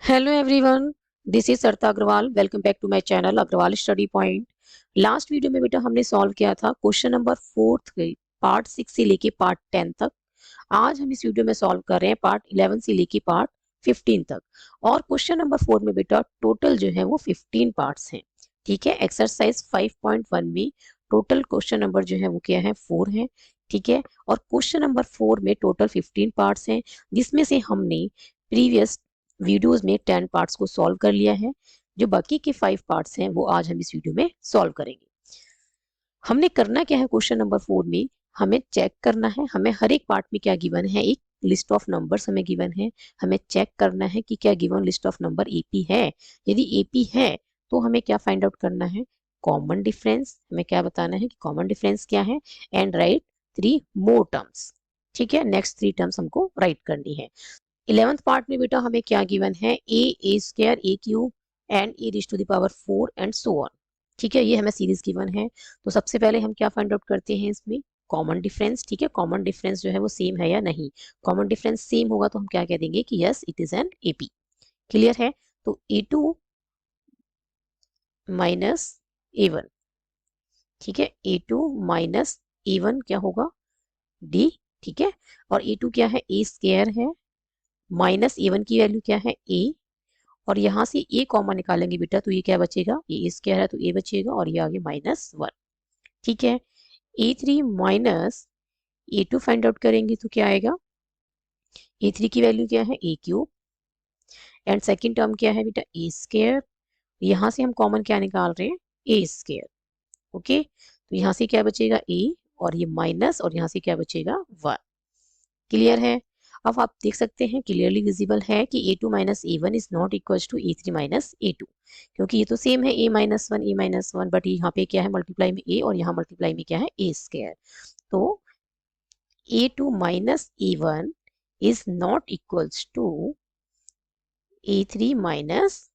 Hello everyone, this is Sarita Agarwal. Welcome back to my channel Agarwal study point. Last video में बेटा हमने solve किया था क्वेश्चन नंबर 4 पार्ट 6 से लेके पार्ट 10 तक। आज हम इस वीडियो में सॉल्व कर रहे हैं पार्ट 11 से लेके पार्ट 15 तक। और क्वेश्चन नंबर 4 में बेटा टोटल जो है वो 15 पार्ट्स हैं। ठीक है, एक्सरसाइज 5.1 में टोटल क्वेश्चन नंबर जो है वो क्या है, 4 है। ठीक है, और क्वेश्चन नंबर 4 में टोटल 15 पार्ट्स हैं, जिसमें से हमने प्रीवियस वीडियोस में 10 पार्ट्स को सॉल्व कर लिया है। जो बाकी के 5 पार्ट्स हैं वो आज हम इस वीडियो में सॉल्व करेंगे। हमने करना क्या है, क्वेश्चन नंबर 4 में हमें चेक करना है, हमें हर एक पार्ट में क्या गिवन है, एक लिस्ट ऑफ नंबर्स हमें गिवन है। हमें चेक करना है कि क्या given list of number AP है। यदि एपी है तो हमें क्या फाइंड आउट करना है, कॉमन डिफरेंस। हमें क्या बताना है कि कॉमन डिफरेंस क्या है, एंड राइट 3 मोर टर्म्स। ठीक है, नेक्स्ट 3 टर्म्स हमको राइट करनी है। 11th पार्ट में बेटा हमें क्या गिवन है, a square a cube and a raise to the power 4 and so on. ठीक है, ये हमें सीरीज गिवन है। तो सबसे पहले हम क्या फाइंड आउट करते हैं इसमें, कॉमन डिफरेंस। ठीक है, कॉमन डिफरेंस जो है वो सेम है या नहीं। कॉमन डिफरेंस सेम होगा तो हम क्या कह देंगे कि yes it is an AP. Clear है। तो ए2 माइनस ए1। ठीक है, ए2 माइनस ए1 क्या होगा, डी। ठीक है, और ए2 क्या है, ए स्क्वायर है, माइनस ए1 की वैल्यू क्या है, ए। और यहाँ से ए कॉमन निकालेंगे बेटा तो ये क्या बचेगा, ये स्क्वायर है तो ए बचेगा, और ये आगे -1। ठीक है, A3 minus A2 find out करेंगे तो क्या आएगा, ए3 की वैल्यू क्या है, ए क्यूब, एंड सेकंड टर्म क्या है बेटा, ए स्क्वायर। यहाँ से हम कॉमन क्या निकाल रहे हैं, ए स्क्वायर। ओके, तो यहाँ से क्या बचेगा, ए, और ये माइनस, और यहाँ से क्या बचेगा, 1। क्लियर है। अब आप देख सकते हैं, क्लियरली विजिबल है कि ए2 माइनस ए1 इज नॉट इक्वल टू ए3 माइनस ए2, क्योंकि ये तो सेम है ए-1 बट यहाँ पे क्या है, मल्टीप्लाई में ए, और यहाँ मल्टीप्लाई में क्या है, ए स्क्वायर। तो ए2 माइनस ए1 इज नॉट इक्वल्स टू ए3 माइनस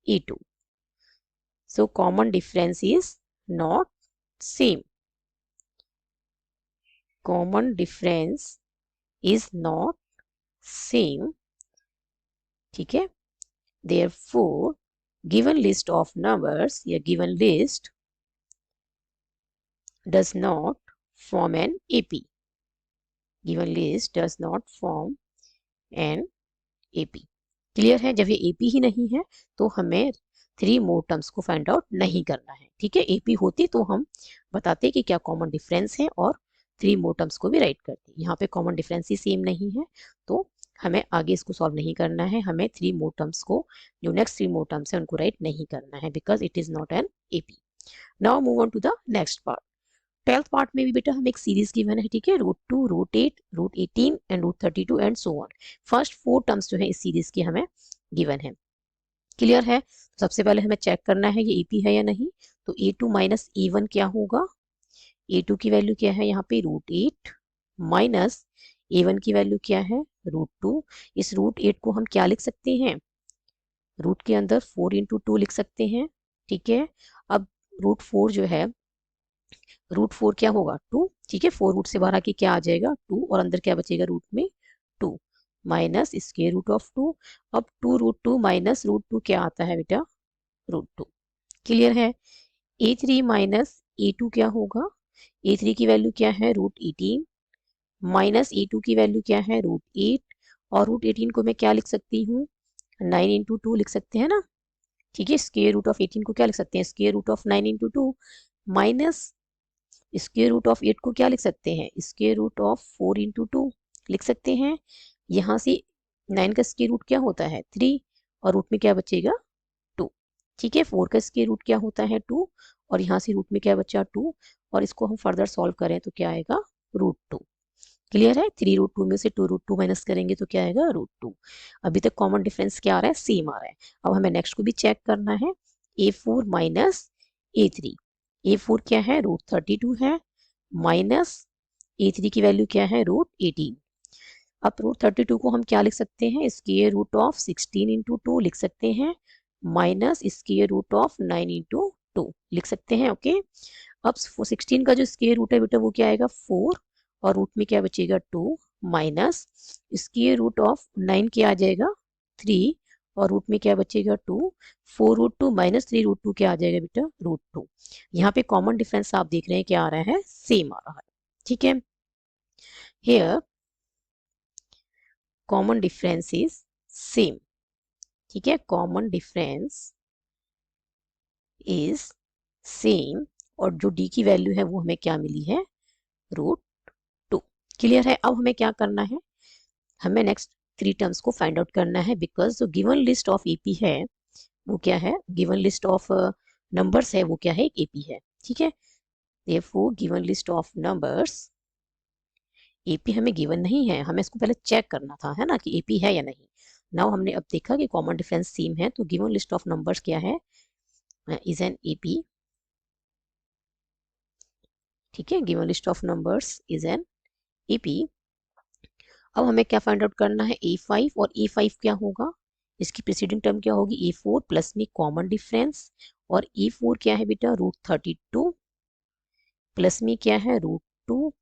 ए2। So common difference is not same. Common difference is not same. ठीक है, therefore given list of numbers, a given list does not form an AP. Given list does not form an AP. Clear है। जब ये AP ही नहीं है तो हमें 3 मोर terms को फाइंड आउट नहीं करना है। ठीक है, AP होती तो हम बताते कि क्या कॉमन डिफरेंस है और 3 मोर टर्म्स को भी राइट करते। यहाँ पे कॉमन डिफरेंस ही सेम नहीं है तो हमें आगे इसको सॉल्व नहीं करना है। हमें 3 मोर टर्म्स को, जो नेक्स्ट 3 मोर टर्म्स है उनको राइट नहीं करना है, because it is not an AP। Now move on to the next part. 12th part में भी बेटा हमें एक सीरीज गिवन है। ठीक है, √2, √8, √18 and √32 and so on. First 4 terms जो है इस सीरीज की हमें गिवन है। क्लियर है। सबसे पहले हमें चेक करना है ये एपी है या नहीं। तो ए2 माइनस ए1 क्या होगा, ए2 की वैल्यू क्या है यहाँ पे, √8 माइनस ए1 की वैल्यू क्या है, √2। इस √8 को हम क्या लिख सकते हैं, रूट के अंदर 4 इंटू 2 लिख सकते हैं। ठीक है, अब √4 जो है, √4 क्या होगा, 2। ठीक है, 4 रूट से बाहर आके क्या आ जाएगा, 2, और अंदर क्या बचेगा रूट में, 2 माइनस स्क्वायर रूट ऑफ 2। अब 2√2 माइनस √2 क्या आता है बेटा, √2। क्लियर है। ए3 माइनस ए2 क्या होगा, ए3 की वैल्यू क्या है, √18 माइनस ए2 की वैल्यू क्या है, √8। और √18 को मैं क्या लिख सकती हूँ, 9 इंटू 2 लिख सकते हैं ना। ठीक है, स्क्वायर रूट ऑफ 18 को क्या लिख सकते हैं, square root of 9 into 2 minus square root of 8 को क्या लिख सकते हैं, स्क्वायर रूट ऑफ 4 इंटू 2 लिख सकते हैं। यहाँ से 9 का स्क्वायर रूट क्या होता है, 3, और रूट में क्या बचेगा, 2। ठीक है, 4 का स्क्वायर रूट क्या होता है, 2, और यहाँ से रूट में क्या बचा, 2, और इसको हम फर्दर सॉल्व करें तो क्या आएगा, √2। क्लियर है। 3√2 में से 2√2 माइनस करेंगे तो क्या आएगा, √2। अभी तक कॉमन डिफरेंस क्या आ रहा है, सेम आ रहा है। अब हमें नेक्स्ट को भी चेक करना है, a4 माइनस a3। a4 क्या है, √32 है, माइनस a3 की वैल्यू क्या है, √18। अब √32 को हम क्या लिख सकते हैं, स्क्वायर रूट ऑफ 16 इंटू 2 लिख सकते हैं, minus square root of 9 into 2 लिख सकते हैं। ओके, अब 16 का जो स्क्वायर रूट है बेटा वो क्या आएगा, 4, और रूट में क्या बचेगा, 2 माइनस स्क्वायर रूट ऑफ 9 क्या आ जाएगा, 3, और रूट में क्या बचेगा 2, 4√2 माइनस 3√2 क्या आ जाएगा बेटा √2। यहाँ पे कॉमन डिफरेंस आप देख रहे हैं क्या आ रहा है, सेम आ रहा है, ठीक है। Here common difference is same, ठीक है, कॉमन डिफरेंस इज सेम, और जो डी की वैल्यू है वो हमें क्या मिली है, √2। क्लियर है। अब हमें क्या करना है, हमें नेक्स्ट 3 टर्म्स को फाइंड आउट करना है, बिकॉज जो गिवन लिस्ट ऑफ एपी है वो क्या है, गिवन लिस्ट ऑफ नंबर्स है वो क्या है, एपी है, ठीक है। therefore given list of numbers, AP हमें गिवन नहीं है, हमें इसको पहले चेक करना था, है ना, कि एपी है या नहीं। नाउ हमने अब देखा कि कॉमन डिफरेंस सेम है, तो गिवन लिस्ट ऑफ नंबर्स क्या है, इज एन एपी, ठीक है, given list of numbers is an AP. अब हमें क्या फाइंड आउट करना है, A5, और A5 क्या होगा, इसकी प्रीसीडिंग टर्म क्या होगी, A4 प्लस में कॉमन डिफरेंस, और A4 क्या है बेटा √32 प्लस में क्या है √2।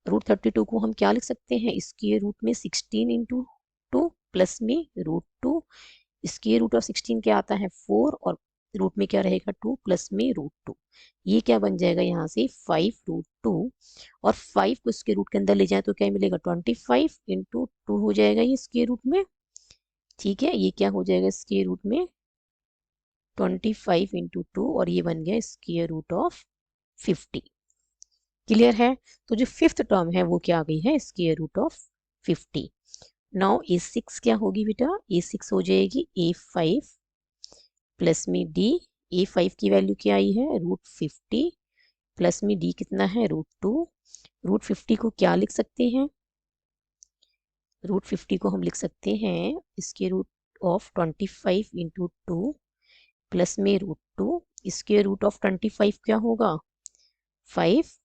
√32 को हम क्या लिख सकते हैं, इसके रूट में 16 इंटू 2 प्लस में √2, इसके रूट ऑफ 16 क्या आता है 4, और रूट में क्या रहेगा 2 प्लस में √2, ये क्या बन जाएगा यहाँ से 5√2, और 5 को इसके रूट के अंदर ले जाए तो क्या मिलेगा 25 इंटू 2 हो जाएगा ये इसके रूट में, ठीक है, ये क्या हो जाएगा इसके रूट में 25 इंटू 2, और ये बन गया स्क्वायर रूट ऑफ 50। क्लियर है। तो जो फिफ्थ टर्म है वो क्या आ गई है, square root of 50। Now A6 क्या होगी बेटा, A6 हो जाएगी A5 प्लस में D। A5 की वैल्यू क्या आई है √50 प्लस में D कितना है √2। √50 को क्या लिख सकते हैं, √50 को हम लिख सकते हैं इसके रूट ऑफ 25 इंटू 2 प्लस में √2, इसके रूट ऑफ 25 क्या होगा 5,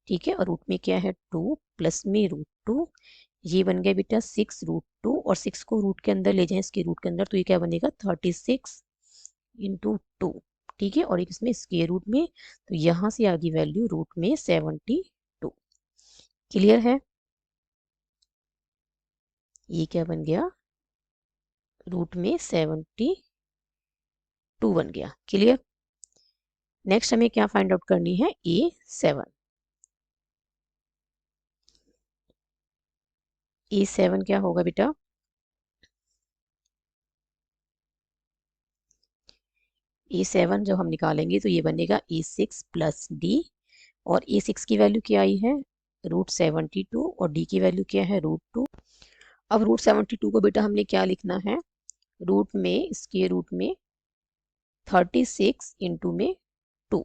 ठीक है, और रूट में क्या है 2 प्लस में √2, ये बन गया बेटा 6√2, और 6 को रूट के अंदर ले जाएं इसके रूट के अंदर तो ये क्या बनेगा 36 इंटू 2, ठीक है, और एक इसमें स्क्वायर रूट में, तो यहाँ से आ गई वैल्यू रूट में 72। क्लियर है, ये क्या बन गया रूट में 72 बन गया। क्लियर। नेक्स्ट हमें क्या फाइंड आउट करनी है, A7। A7 क्या होगा बेटा, A7 जब हम निकालेंगे तो ये बनेगा A6 प्लस D, और A6 की वैल्यू क्या आई है √72, और D की वैल्यू क्या है √2। अब √72 को बेटा हमने क्या लिखना है, रूट में इसके रूट में 36 इंटू में 2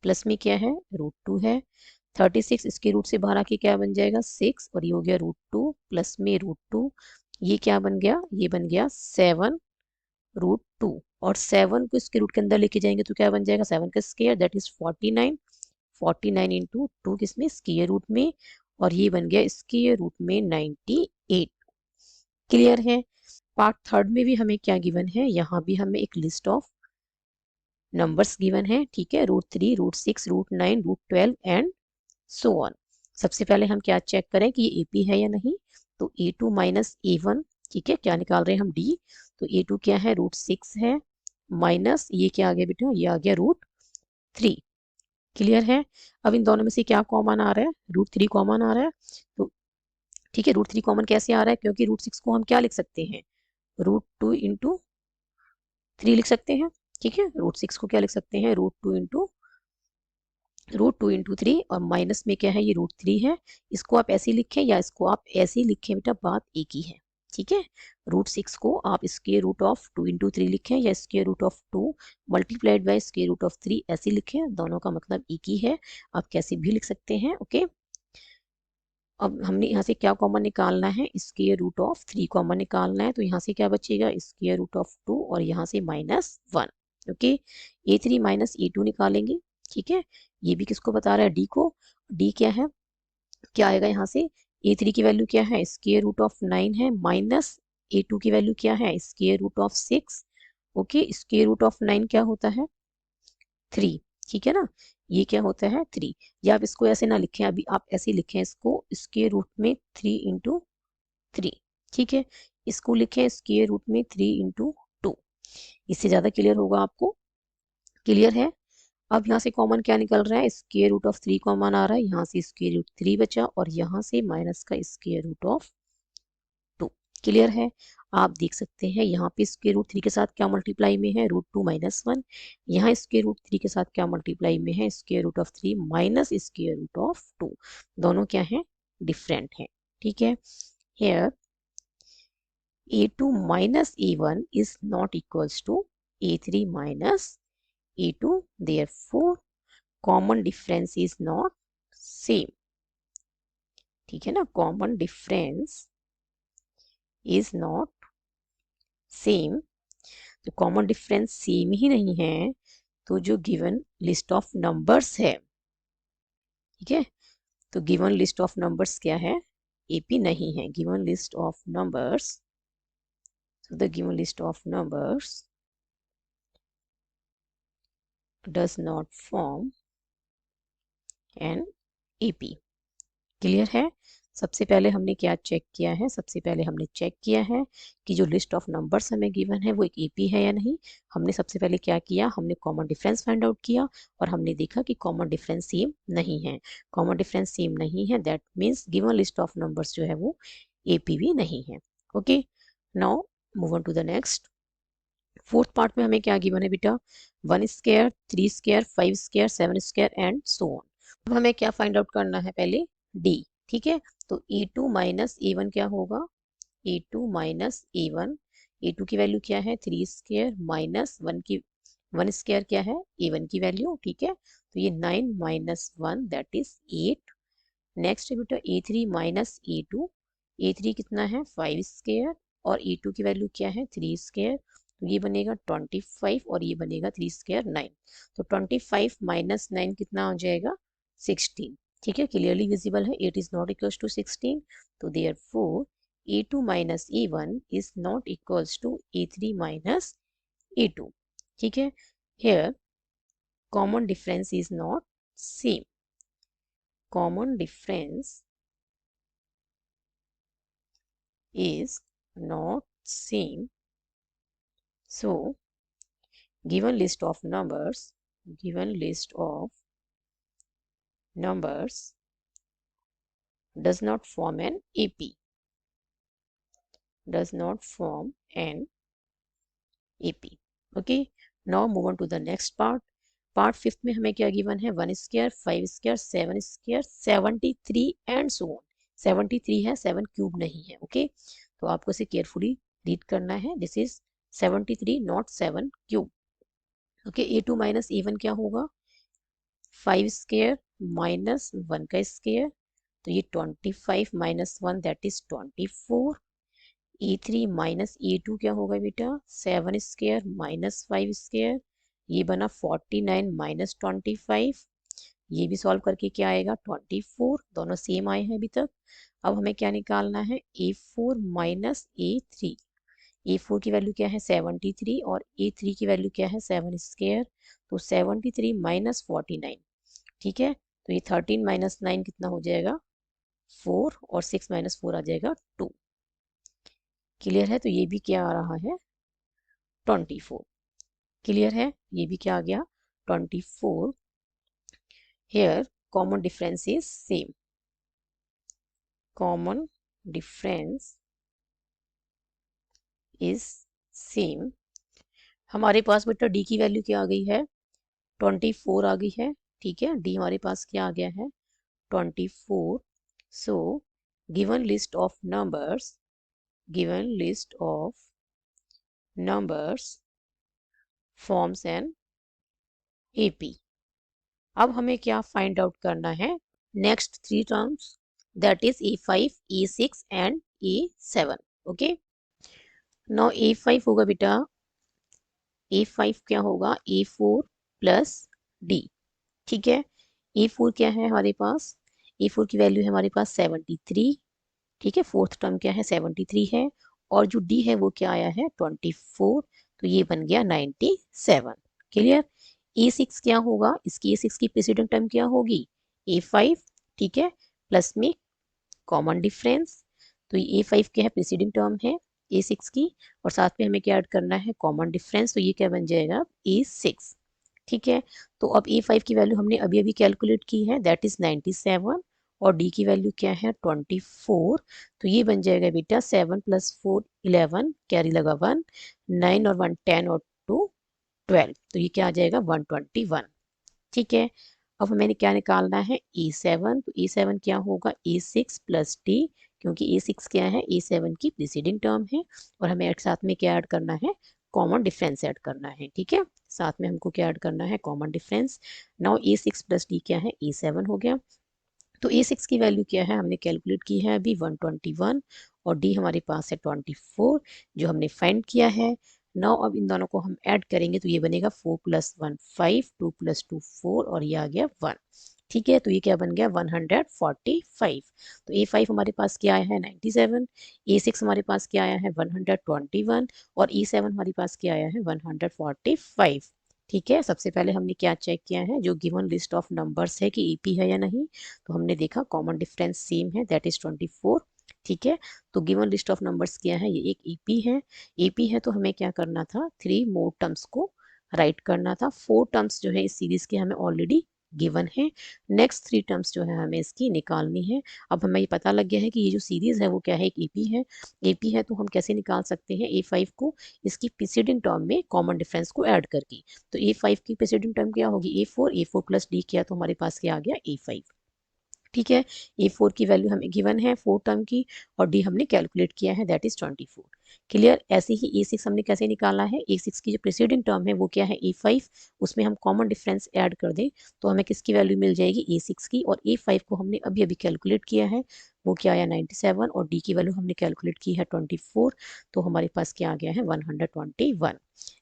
प्लस में क्या है √2 है, 36 इसके रूट से बाहर आके क्या बन जाएगा 6, और ये हो गया √2 प्लस में √2, ये क्या बन गया, ये बन गया 7√2, और 7 को इसके रूट के अंदर लेके जाएंगे तो क्या बन जाएगा 7 का स्क्वायर दैट इज 49, 49 इंटू 2 किसमें स्क्वायर रूट में, और ये बन गया स्क्वायर रूट में 98। क्लियर है। पार्ट थर्ड में भी हमें क्या गिवन है, यहाँ भी हमें एक लिस्ट ऑफ नंबर्स गिवन है, ठीक है, √3, √6, √9, √12 एंड सो ऑन। सबसे पहले हम क्या चेक करें कि ये एपी है या नहीं, तो A2 माइनस A1, ठीक है, क्या निकाल रहे हैं हम D, तो A2 क्या है √6 है, माइनस ये क्या आ गया बेटा, ये आ गया √3। क्लियर है। अब इन दोनों में से क्या कॉमन आ रहा है, √3 कॉमन आ रहा है, तो ठीक है, √3 कॉमन कैसे आ रहा है, क्योंकि √6 को हम क्या लिख सकते हैं √2 इंटू 3 लिख सकते हैं, ठीक है, √6 को क्या लिख सकते हैं √2 इंटू 3, और माइनस में क्या है ये √3 है, इसको आप ऐसे लिखें या इसको आप ऐसे लिखें बेटा बात एक ही है, ठीक है। √6 को आप स्क्वायर रूट ऑफ 2 इंटू 3 लिखें या square root of 2 multiplied by square root of 3 ऐसे लिखें, दोनों का मतलब एक ही है, आप कैसे भी लिख सकते हैं, ओके। अब हमने यहाँ से क्या कॉमन निकालना है, स्क्वायर रूट ऑफ 3 कॉमन निकालना है, तो यहाँ से क्या बचेगा स्क्वायर रूट ऑफ 2, और यहाँ से -1, ओके। A3 माइनस A2 निकालेंगे, ठीक है, ये भी किसको बता रहा है D को, D क्या है, क्या आएगा यहाँ से A3 की वैल्यू क्या है स्क्वायर रूट ऑफ 9 है, माइनस A2 की वैल्यू क्या है square root of 6, okay, square root of 9 क्या होता है 3, ठीक है ना, ये क्या होता है 3, या आप इसको ऐसे ना लिखें, अभी आप ऐसे लिखें इसको स्क्वायर रूट में 3 इंटू 3, ठीक है, इसको लिखें स्क्वायर रूट में 3 इंटू 2, इससे ज़्यादा क्लियर होगा आपको। क्लियर है। अब यहाँ से कॉमन क्या निकल रहा है, स्क्वायर रूट ऑफ 3 कॉमन आ रहा है, यहाँ से स्क्वायर रूट 3 बचा और यहाँ से माइनस का स्क्वायर रूट ऑफ 2। क्लियर है। आप देख सकते हैं यहाँ पे स्क्वायर रूट 3 के साथ क्या मल्टीप्लाई में है, रूट 2 माइनस 1। यहाँ स्क्वायर रूट 3 के साथ क्या मल्टीप्लाई में है, square root of 3 minus square root of 2। दोनों क्या है, डिफरेंट है। ठीक है। Here a2 minus a1 is not equals to a3 minus a2, therefore common difference is not same। ठीक है ना, common difference is not same। तो common difference सेम ही नहीं है तो जो गिवन लिस्ट ऑफ नंबर्स है, ठीक है, तो गिवन लिस्ट ऑफ नंबर्स क्या है, एपी नहीं है। Given list of numbers, so the given list of numbers does not form an AP। Clear है। सबसे पहले हमने क्या चेक किया है, सबसे पहले हमने चेक किया है कि जो लिस्ट ऑफ नंबर्स हमें गिवन है वो एक एपी है या नहीं। हमने सबसे पहले क्या किया, हमने कॉमन डिफरेंस फाइंड आउट किया और हमने देखा कि कॉमन डिफरेंस सेम नहीं है। कॉमन डिफरेंस सेम नहीं है, that means given list of numbers जो है वो एपी भी नहीं है। Okay, now move on to the next. Fourth part में हमें क्या गिवन है बेटा, 1 square, 3 square, 5 square, 7 square and so on. अब हमें क्या फाइंड आउट करना है, पहले डी। ठीक है, तो e2 माइनस ए1 क्या होगा, e2 माइनस ए1। e2 की वैल्यू क्या है, 3 स्क्वायर माइनस 1 की 1 स्क्वायर क्या है, ए1 की वैल्यू। ठीक है, तो ये 9 माइनस 1 दैट इज 8। नेक्स्ट है बेटा ए3 माइनस ए2। ए3 कितना है, 5 स्क्वायर और ए2 की वैल्यू क्या है, 3 स्क्वायर। तो ये बनेगा 25 और ये बनेगा 3 स्क्वायर 9। तो 25 माइनस 9 कितना हो जाएगा, 16। ठीक है, क्लियरली विजिबल है, 8 इज नॉट इक्वल्स टू 16। तो therefore a2 minus a1 is not equals to a3 minus a2। ठीक है, here common difference is not same। common difference is not same, so given list of numbers does not form an AP, does not form an AP। okay, now move on to the next part। Part fifth में हमें क्या given है, 1 square, 5 square, 7 square, 73 and so on. 73 है, 7 cube नहीं है। Okay, तो आपको इसे केयरफुली रीड करना है, this is 73 not 7 cube. Okay, a2 minus a1 क्या होगा, 5 स्क्वायर माइनस 1 का स्क्वायर, तो ये 25 minus 1 that is 24। a3 minus a2 क्या होगा बेटा, 7 स्क्वायर माइनस 5 स्क्वायर, ये बना 49 माइनस 25। ये भी सॉल्व करके क्या आएगा, 24। दोनों सेम आए हैं अभी तक। अब हमें क्या निकालना है, a4 माइनस a3। a4 की वैल्यू क्या है, 73 और a3 की वैल्यू क्या है, 7 स्क्वायर। तो 73 माइनस 49। ठीक है, तो ये 13 माइनस 9 कितना हो जाएगा, 4 और 6 माइनस 4 आ जाएगा 2। क्लियर है, तो ये भी क्या आ रहा है, 24। क्लियर है, ये भी क्या आ गया, 24। Here common difference is same। common difference is same। हमारे पास बेटा डी की वैल्यू क्या आ गई है, 24 आ गई है। ठीक है, डी हमारे पास क्या आ गया है, 24। So given list of numbers, given list of numbers forms an AP. अब हमें क्या फाइंड आउट करना है, next 3 terms, that is a5, a6 and a7। Okay, now a5 होगा बेटा, a5 क्या होगा, a4 प्लस डी। ठीक है, a4 क्या है हमारे पास, a4 की वैल्यू है हमारे पास 73। ठीक है, फोर्थ टर्म क्या है, 73 है और जो डी है वो क्या आया है, 24। तो ये बन गया 97। क्लियर। a6 क्या होगा, इसकी a6 की प्रेसिडेंट टर्म क्या होगी, a5। ठीक है, प्लस में कॉमन डिफरेंस, तो ये a5 क्या है, प्रेसिडेंट टर्म है। A6 की, और साथ में हमें क्या ऐड करना है, कॉमन डिफरेंस, तो ये क्या बन जाएगा, A6। ठीक है, तो अब A5 की वैल्यू हमने अभी अभी कैलकुलेट की है, दैट इज 97, और D की वैल्यू क्या है, 24। तो ये बन जाएगा बेटा 7 + 4 11, कैरी लगा 1, 9 और 1 10 और 2 12, तो ये क्या आ जाएगा 121। ठीक है, अब हमें क्या निकालना है, A7, तो A7 क्या होगा, A6 + D, क्योंकि A6 क्या है, A7 की प्रीसीडिंग टर्म है, और हमें एक साथ में क्या ऐड करना है, कॉमन डिफरेंस ऐड करना है। ठीक है, साथ में हमको क्या ऐड करना है, common difference. Now A6 + D क्या है, A7 हो गया। तो A6 की वैल्यू क्या है, हमने कैलकुलेट की है अभी 121, और D हमारे पास है 24, जो हमने फाइंड किया है। नाउ अब इन दोनों को हम ऐड करेंगे तो ये बनेगा 4 + 1 5, 2 + 2 4, और ये आ गया 1। ठीक है, तो ये क्या बन गया, 145। तो A5 हमारे पास क्या आया है, 97, A6 हमारे पास क्या आया है, 121, और E7 हमारे पास क्या आया है, 145। ठीक है, सबसे पहले हमने क्या चेक किया है, जो गिवन लिस्ट ऑफ नंबर्स है कि EP है या नहीं, तो हमने देखा कॉमन डिफरेंस सेम है, दैट इज 24। ठीक है, तो गिवन लिस्ट ऑफ नंबर्स क्या है, ये एक EP है। EP है तो हमें क्या करना था, 3 मोर टर्म्स को राइट करना था। 4 टर्म्स जो है इस सीरीज के हमें ऑलरेडी गिवन है, नेक्स्ट 3 टर्म्स जो है हमें इसकी निकालनी है। अब हमें ये पता लग गया है कि ये जो सीरीज है वो क्या है, एक EP है। EP है तो हम कैसे निकाल सकते हैं A5 को, इसकी प्रीसीडिंग टर्म में कॉमन डिफरेंस को ऐड करके। तो A5 की प्रेसिडेंट टर्म क्या होगी, A4 + D किया तो हमारे पास क्या आ गया, A5। ठीक है, A4 की वैल्यू हमें गिवन है 4 टर्म की, और D हमने कैलकुलेट किया है, दैट इज 24। क्लियर, ऐसे ही A6 हमने कैसे निकाला है, A6 की जो प्रेसिडेंट टर्म है वो क्या है, A5, उसमें हम कॉमन डिफरेंस ऐड कर दें तो हमें किसकी वैल्यू मिल जाएगी, A6 की, और A5 को हमने अभी अभी कैलकुलेट किया है, वो क्या आया 97, और D की वैल्यू हमने कैलकुलेट की है 24, तो हमारे पास क्या आ गया है 121।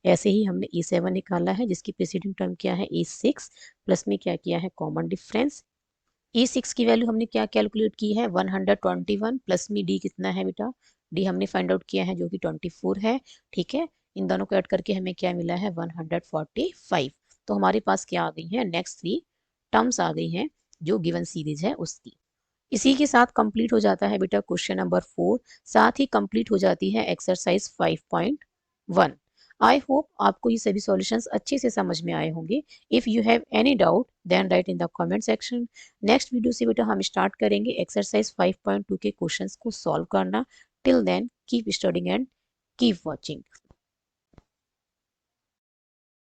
ऐसे ही हमने A7 निकाला है, जिसकी प्रेसिडेंट टर्म क्या है, A6, प्लस में क्या किया है, कॉमन डिफरेंस। E6 की वैल्यू हमने क्या कैलकुलेट की है, 121, प्लस में D कितना है बेटा, D हमने फाइंड आउट किया है जो कि 24 है। ठीक है, इन दोनों को ऐड करके हमें क्या मिला है, 145। तो हमारे पास क्या आ गई है, नेक्स्ट 3 टर्म्स आ गई हैं जो गिवन सीरीज है उसकी। इसी के साथ कंप्लीट हो जाता है बेटा क्वेश्चन नंबर 4, साथ ही कंप्लीट हो जाती है एक्सरसाइज 5.1। आई होप आपको ये सभी सॉल्यूशंस अच्छे से समझ में आए होंगे। If you have any doubt then write in the comment section. Next video से बेटा हम स्टार्ट करेंगे एक्सरसाइज 5.2 के क्वेश्चंस को सॉल्व करना। Till then keep studying and keep watching.